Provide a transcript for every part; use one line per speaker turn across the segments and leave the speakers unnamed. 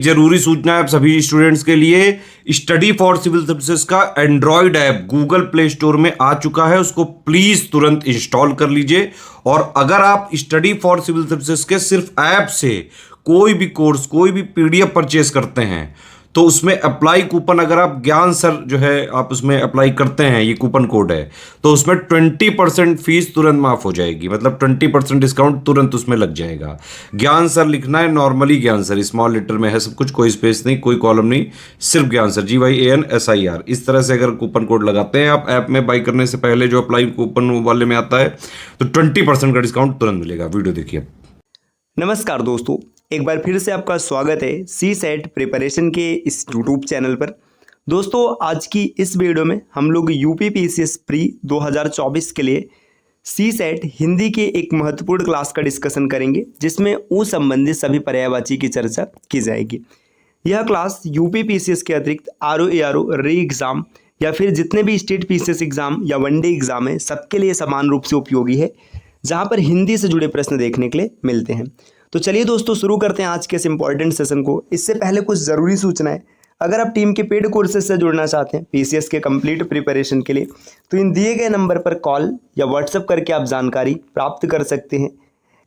जरूरी सूचना है आप सभी स्टूडेंट्स के लिए। स्टडी फॉर सिविल सर्विसेज का Android app Google play store में आ चुका है, उसको प्लीज तुरंत इंस्टॉल कर लीजिए। और अगर आप स्टडी फॉर सिविल सर्विसेज के सिर्फ ऐप से कोई भी कोर्स, कोई भी पीडीएफ परचेस करते हैं तो उसमें अप्लाई कूपन, अगर आप ज्ञान सर जो है आप उसमें अप्लाई करते हैं, ये कूपन कोड है, तो उसमें 20% फीस तुरंत माफ हो जाएगी। मतलब 20% डिस्काउंट तुरंत उसमें लग जाएगा। ज्ञान सर लिखना है, नॉर्मली ज्ञान सर, स्मॉल लेटर में है सब कुछ, कोई स्पेस नहीं, कोई कॉलम नहीं, सिर्फ ज्ञान सर, GYANSIR। इस तरह से अगर कूपन कोड लगाते हैं आप ऐप में बाई करने से पहले, जो अप्लाई कूपन वाले में आता है, तो 20% का डिस्काउंट तुरंत मिलेगा। वीडियो देखिए।
नमस्कार दोस्तों, एक बार फिर से आपका स्वागत है सी सेट प्रिपरेशन के इस यूट्यूब चैनल पर। दोस्तों, आज की इस वीडियो में हम लोग UPPCS प्री 2024 के लिए सी सेट हिंदी के एक महत्वपूर्ण क्लास का डिस्कशन करेंगे, जिसमें उस संबंधित सभी पर्यायवाची की चर्चा की जाएगी। यह क्लास UPPCS के अतिरिक्त RO री एग्ज़ाम या फिर जितने भी स्टेट PCS एग्ज़ाम या वनडे एग्ज़ाम है, सबके लिए समान रूप से उपयोगी है, जहाँ पर हिंदी से जुड़े प्रश्न देखने के लिए मिलते हैं। तो चलिए दोस्तों, शुरू करते हैं आज के इस इंपॉर्टेंट सेशन को। इससे पहले कुछ ज़रूरी सूचना है। अगर आप टीम के पेड कोर्सेज से जुड़ना चाहते हैं PCS के कंप्लीट प्रिपरेशन के लिए, तो इन दिए गए नंबर पर कॉल या व्हाट्सएप करके आप जानकारी प्राप्त कर सकते हैं।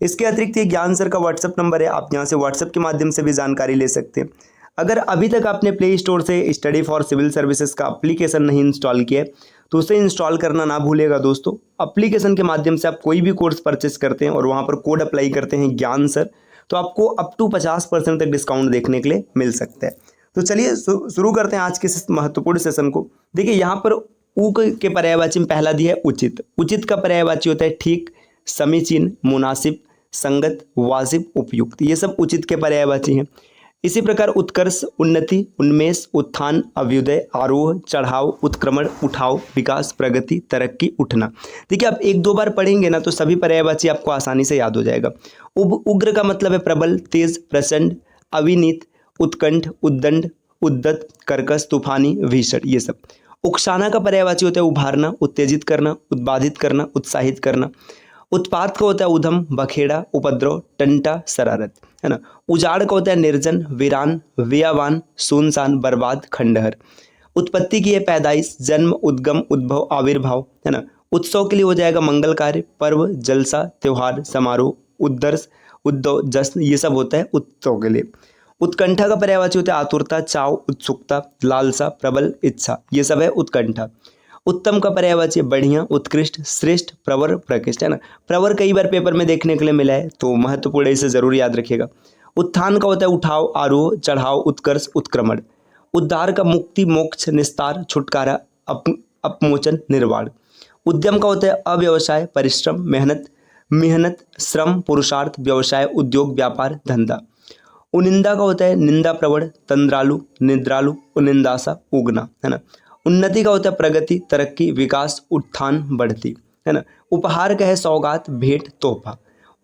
इसके अतिरिक्त ये ज्ञान सर का व्हाट्सएप नंबर है, आप यहाँ से व्हाट्सएप के माध्यम से भी जानकारी ले सकते हैं। अगर अभी तक आपने प्ले स्टोर से स्टडी फॉर सिविल सर्विसेज का एप्लीकेशन नहीं इंस्टॉल किया है, तो उसे इंस्टॉल करना ना भूलेगा दोस्तों। एप्लीकेशन के माध्यम से आप कोई भी कोर्स परचेस करते हैं और वहाँ पर कोड अप्लाई करते हैं ज्ञान सर, तो आपको अप टू 50% तक डिस्काउंट देखने के लिए मिल सकता है। तो चलिए शुरू करते हैं आज के इस महत्वपूर्ण सेशन को। देखिए, यहाँ पर ऊ के पर्यायवाची में पहला दिया है उचित। उचित का पर्यायवाची होता है ठीक, समीचीन, मुनासिब, संगत, वाजिब, उपयुक्त। ये सब उचित के पर्यायवाची हैं। इसी प्रकार उत्कर्ष, उन्नति, उन्मेष, उत्थान, अभ्युदय, आरोह, चढ़ाव, उत्क्रमण, उठाव, विकास, प्रगति, तरक्की, उठना। देखिए, आप एक दो बार पढ़ेंगे ना तो सभी पर्यायवाची आपको आसानी से याद हो जाएगा। उग्र का मतलब है प्रबल, तेज, प्रचंड, अविनीत, उत्कंठ, उद्दंड, उद्दत, कर्कश, तूफानी, भीषण, ये सब। उकसाना का पर्यायवाची होता है उभारना, उत्तेजित करना, उत्बाधित करना, उत्साहित करना। उत्पात का होता है उधम, बखेड़ा, उपद्रव, टंटा, शरारत, है ना। उजाड़ का होता है निर्जन, वीरान, व्ययवान, सुनसान, बर्बाद, खंडहर। उत्पत्ति की है पैदाइश, जन्म, उद्गम, उद्भव, आविर्भाव, है ना। उत्सव के लिए हो जाएगा मंगल कार्य, पर्व, जलसा, त्योहार, समारोह, उद्दर्श, उद्भव, जश्न, ये सब होता है उत्सव के लिए। उत्कंठा का पर्यायवाची होता है आतुरता, चाव, उत्सुकता, लालसा, प्रबल, इच्छा, ये सब है उत्कंठा। उत्तम का पर्यायवाची बढ़िया, उत्कृष्ट, श्रेष्ठ, प्रवर, प्रकृष्ट, है ना। प्रवर कई बार पेपर में देखने के लिए मिला है, तो महत्वपूर्ण है, इसे जरूर याद रखिएगा। उत्थान का होता है उठाव, आरोह, चढ़ाव, उत्कर्ष, उत्क्रमण। उद्धार का मुक्ति, मोक्ष, निस्तार, छुटकारा, अपमोचन, निर्वाण। उद्यम का होता है अव्यवसाय, परिश्रम, मेहनत, श्रम, पुरुषार्थ, व्यवसाय, उद्योग, व्यापार, धंधा। उनिंदा का होता है निंदा प्रवण, तंद्रालु, निद्रालु, उनिंदासा, उगना, है ना। उन्नति का होता है प्रगति, तरक्की, विकास, उत्थान, बढ़ती, है ना। उपहार का है सौगात, भेंट, तोहफा।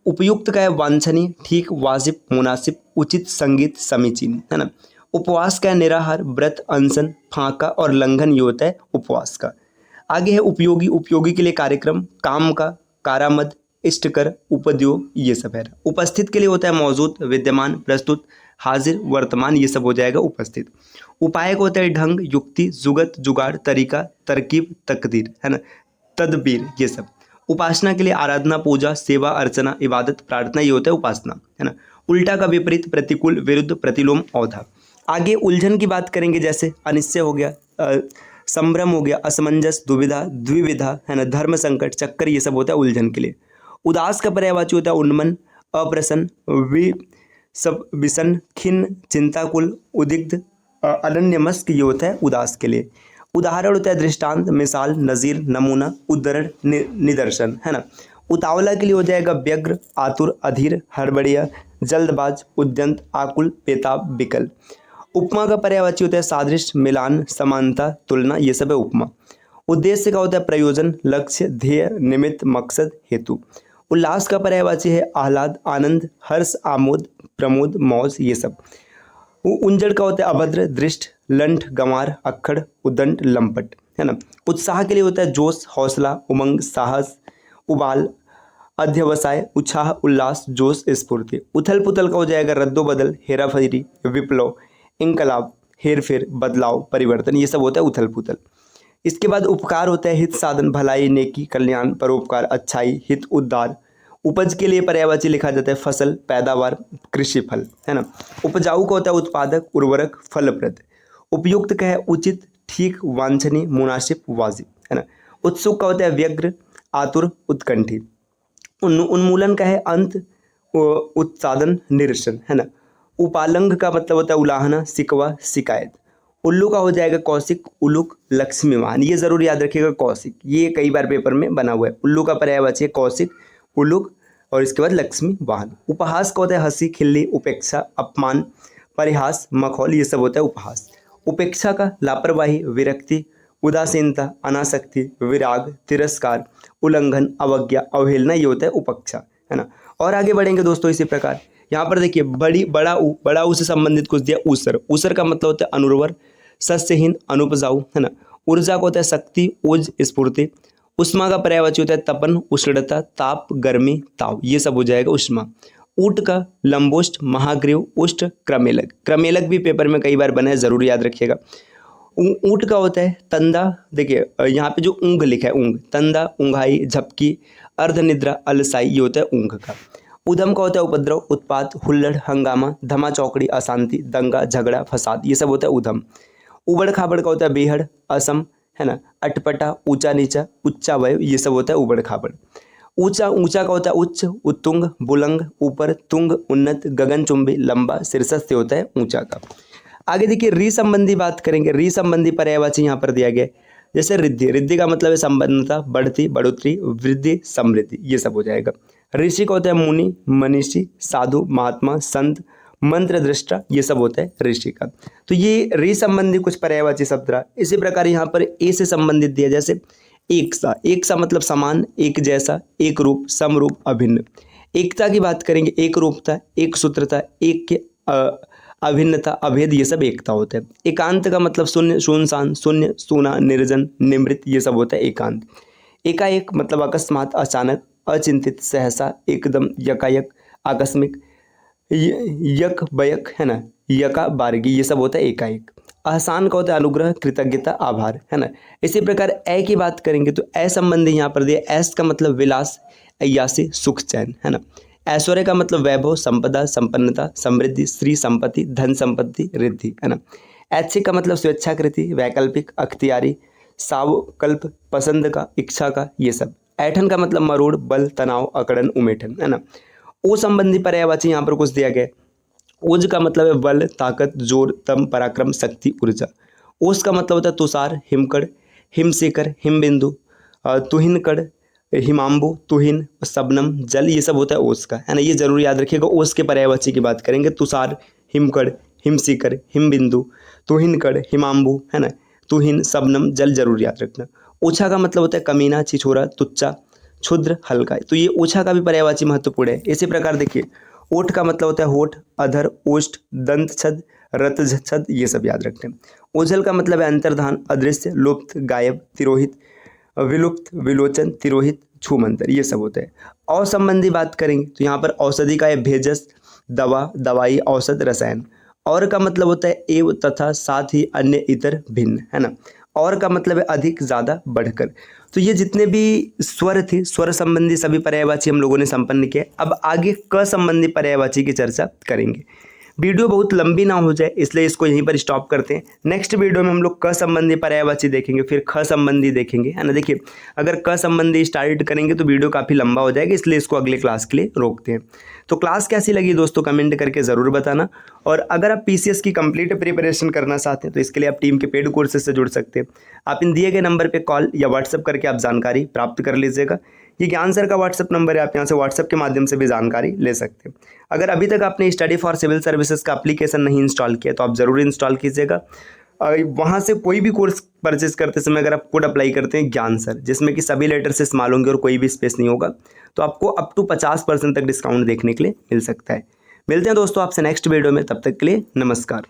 उपयुक्त का है वांछनीय, ठीक, वाजिब, मुनासिब, उचित, संगीत, समीचीन, है ना। उपवास का है निराहार, व्रत, अनशन, फाका और लंघन, ये होता है उपवास का। आगे है उपयोगी। उपयोगी के लिए कार्यक्रम, काम का, कारामद, इष्टकर, उपद्योग, ये सब है। उपस्थित के लिए होता है मौजूद, विद्यमान, प्रस्तुत, हाजिर, वर्तमान, ये सब हो जाएगा उपस्थित। उपाय को होता है ढंग, युक्ति, जुगत, जुगाड़, तरीका, तरकीब, तकदीर, है ना, तदबीर, ये सब। उपासना के लिए आराधना, पूजा, सेवा, अर्चना, इबादत, प्रार्थना, ये होता है उपासना, है ना। उल्टा का विपरीत, प्रतिकूल, विरुद्ध, प्रतिलोम, औधा। आगे उलझन की बात करेंगे, जैसे अनिश्चय हो गया, संभ्रम हो गया, असमंजस, दुविधा, द्विविधा, है ना, धर्म संकट, चक्कर, ये सब होता है उलझन के लिए। उदास का पर्यायवाची होता है उन्मन, अप्रसन्न, विषण, खिन्न, चिंताकुल, उदिग्ध, अनन्यमस्क, ये होता है उदास के लिए। उदाहरण होता है दृष्टांत, मिसाल, नज़ीर, नमूना, उद्धरण, निदर्शन, है ना। उतावला के लिए हो जाएगा व्यग्र, आतुर, अधीर, हड़बड़िया, जल्दबाज, उद्यंत, आकुल, बेताब, विकल। उपमा का पर्यायवाची होता है सादृश्य, मिलान, समानता, तुलना, ये सब है उपमा। उद्देश्य का होता है प्रयोजन, लक्ष्य, ध्येय, निमित्त, मकसद, हेतु। उल्लास का पर्यायवाची है आह्लाद, आनंद, हर्ष, आमोद, प्रमोद, मौज, ये सब। उंजड़ का होता है अभद्र, दृष्ट, लंठ, गंवार, अक्खड़, उदंड, लंपट, है ना। उत्साह के लिए होता है जोश, हौसला, उमंग, साहस, उबाल, अध्यवसाय, उत्साह, उल्लास, जोश, स्फूर्ति। उथल पुथल का हो जाएगा रद्दो बदल, हेरा फेरी, विप्लव, इनकलाब, हेर फेर, बदलाव, परिवर्तन, ये सब होता है उथल पुथल। इसके बाद उपकार होता है हित साधन, भलाई, नेकी, कल्याण, परोपकार, अच्छाई, हित, उद्धार। उपज के लिए पर्यायवाची लिखा जाता है फसल, पैदावार, कृषि फल, है ना। उपजाऊ का होता है उत्पादक, उर्वरक, फलप्रद। उपयुक्त का है उचित, ठीक, वांछनीय, मुनासिब, वाजिब, है ना। उत्सुक का होता है व्यग्र, आतुर, उत्कंठी। उन्मूलन का है अंत, उत्सादन, निरसन, है ना। उपालंघ का मतलब होता है उलाहना, सिकवा, शिकायत। उल्लू का हो जाएगा कौशिक, उलुक, लक्ष्मीवान। ये जरूर याद रखिएगा कौशिक, ये कई बार पेपर में बना हुआ है। उल्लू का पर्यायवाची है कौशिक, उलुक और इसके बाद लक्ष्मी वाहन। उपहास का होता है हंसी, खिल्ली, उपेक्षा, अपमान, परिहास, मखौल, ये सब होता है उपहास। उपेक्षा का लापरवाही, विरक्ति, उदासीनता, अनासक्ति, विराग, तिरस्कार, उल्लंघन, अवज्ञा, अवहेलना, ये होता है उपेक्षा, है ना। और आगे बढ़ेंगे दोस्तों इसी प्रकार। यहाँ पर देखिए बड़ा ऊ से संबंधित कुछ दिया ऊसर। ऊसर का मतलब होता है अनुर्वर, सस्यहीन, अनुपजाऊ, है ना। ऊर्जा को होता है शक्ति, ओज, स्फूर्ति। उष्मा का पर्यायवाची होता है तपन, उष्णता, ताप, गर्मी, ताव, ये सब हो जाएगा उष्मा। ऊट का लंबोष्ट, महाग्रीव, उष्ट, क्रमेलक। क्रमेलक भी पेपर में कई बार बना है, जरूर याद रखिएगा। ऊंट का होता है तंदा, देखिए यहाँ पे जो ऊंघ लिखा है ऊंघ, तंदा, ऊंघाई, झपकी, अर्धनिद्रा, अलसाई, ये होता है ऊंघ का। उधम का होता है उपद्रव, उत्पात, हुल्लड़, हंगामा, धमा चौकड़ी, अशांति, दंगा, झगड़ा, फसाद, ये सब होता है उधम। उबड़ खाबड़ का होता है बेहड़, असम, है ना। अटपटा, ऊंचा नीचा, उच्चा वय, ये सब होता है उबड़ खाबड़। ऊंचा का होता है उच्च, उत्तुंग, बुलंग, ऊपर, तुंग, उन्नत, गगनचुंबी, लंबा, शीर्षस्थ होता है ऊंचा का। आगे देखिए री संबंधी बात करेंगे। री संबंधी पर्यायवाची यहाँ पर दिया गया है, जैसे रिद्धि। रिद्धि का मतलब है संबंधता, बढ़ती, बढ़ोतरी, वृद्धि, समृद्धि, ये सब हो जाएगा। ऋषि का होता है मुनि, मनीषी, साधु, महात्मा, संत, मंत्र दृष्टा, ये सब होता है ऋषि का। तो ये री संबंधी कुछ पर्यायवाची शब्द रहा। इसी प्रकार यहाँ पर ए से संबंधित दिया, जैसे एक सा। एक सा मतलब समान, एक जैसा, एक रूप, समरूप, अभिन्न। एकता की बात करेंगे, एक रूपता, एक सूत्रता, एक के अभिन्नता, अभेद, ये सब एकता होता है। एकांत का मतलब शून्य, सुनसान, शून्य, सूना, निर्जन, निमृत, ये सब होता है एकांत। एकाएक मतलब अकस्मात, अचानक, अचिंतित, सहसा, एकदम, यकायक, आकस्मिक, यक बयक, है ना, यका बारगी, ये सब होता है एकाएक। आसान का होता है अनुग्रह, कृतज्ञता, आभार, है ना। इसी प्रकार ए की बात करेंगे तो ए संबंधी यहाँ पर दिया। एस का मतलब विलास, अय्यासी, सुख, चैन, है ना। ऐश्वर्य का मतलब वैभव, संपदा, संपन्नता, समृद्धि, श्री संपत्ति, धन संपत्ति, रिद्धि, है ना। ऐच्छिक का मतलब स्वेच्छाकृति, वैकल्पिक, अख्तियारी, सावकल्प, पसंद का, इच्छा का, ये सब। ऐठन का मतलब मरोड़, बल, तनाव, अकड़न, उमेठन, है ना। ओ संबंधी पर्यायवाची यहाँ पर कुछ दिया गया। ओज का मतलब है बल, ताकत, जोर, दम, पराक्रम, शक्ति, ऊर्जा। ओस का मतलब होता है तुषार, हिमकड़, हिमशिखर, हिमबिंदु, तुहिनकड़, हिमांबु, तुहिन, शबनम, जल, ये सब होता है ओस का, है ना। ये जरूर याद रखिएगा। ओस के पर्यायवाची की बात करेंगे, तुषार, हिमकड़, हिमशिखर, हिमबिंदु, तुहिनकड़, हिमांबु, है ना, तुहिन, शबनम, जल, जरूर याद रखना। ओछा का मतलब होता है कमीना, छिछोरा, तुच्चा, क्षुद्र, हल्का, तो ये ओछा का भी पर्यायवाची महत्वपूर्ण है। इसी प्रकार देखिए ओठ का मतलब होता है होठ, अधर, ओष्ठ, दंत छद, रत छद, ये सब याद रखते हैं। ओझल का मतलब है अंतर्धान, अदृश्य, लुप्त, गायब, तिरोहित, विलुप्त, विलोचन, तिरोहित, छूमंतर, ये सब होता है। और संबंधी बात करेंगे तो यहाँ पर औषधि का है भेजस, दवा, दवाई, औषध, रसायन। और का मतलब होता है एव, तथा, साथ ही, अन्य, इतर, भिन्न, है ना। और का मतलब है अधिक, ज़्यादा, बढ़कर। तो ये जितने भी स्वर थे, स्वर संबंधी सभी पर्यायवाची हम लोगों ने संपन्न किए। अब आगे क संबंधी पर्यायवाची की चर्चा करेंगे। वीडियो बहुत लंबी ना हो जाए इसलिए इसको यहीं पर स्टॉप करते हैं। नेक्स्ट वीडियो में हम लोग क संबंधी पर्यायवाची देखेंगे, फिर ख संबंधी देखेंगे, है ना। देखिए अगर क संबंधी स्टार्ट करेंगे तो वीडियो काफ़ी लंबा हो जाएगा, इसलिए इसको अगले क्लास के लिए रोकते हैं। तो क्लास कैसी लगी दोस्तों कमेंट करके ज़रूर बताना। और अगर आप पीसीएस की कंप्लीट प्रिपरेशन करना चाहते हैं तो इसके लिए आप टीम के पेड कोर्सेज से जुड़ सकते हैं। आप इन दिए गए नंबर पर कॉल या व्हाट्सअप करके आप जानकारी प्राप्त कर लीजिएगा। ये ज्ञान सर का व्हाट्सअप नंबर है, आप यहाँ से व्हाट्सअप के माध्यम से भी जानकारी ले सकते हैं। अगर अभी तक आपने स्टडी फॉर सिविल सर्विसेज का एप्लीकेशन नहीं इंस्टॉल किया तो आप ज़रूर इंस्टॉल कीजिएगा। वहाँ से कोई भी कोर्स परचेज करते समय अगर आप कोड अप्लाई करते हैं ज्ञान सर, जिसमें कि सभी लेटर से स्मॉल होंगे और कोई भी स्पेस नहीं होगा, तो आपको अप टू 50% तक डिस्काउंट देखने के लिए मिल सकता है। मिलते हैं दोस्तों आपसे नेक्स्ट वीडियो में, तब तक के लिए नमस्कार।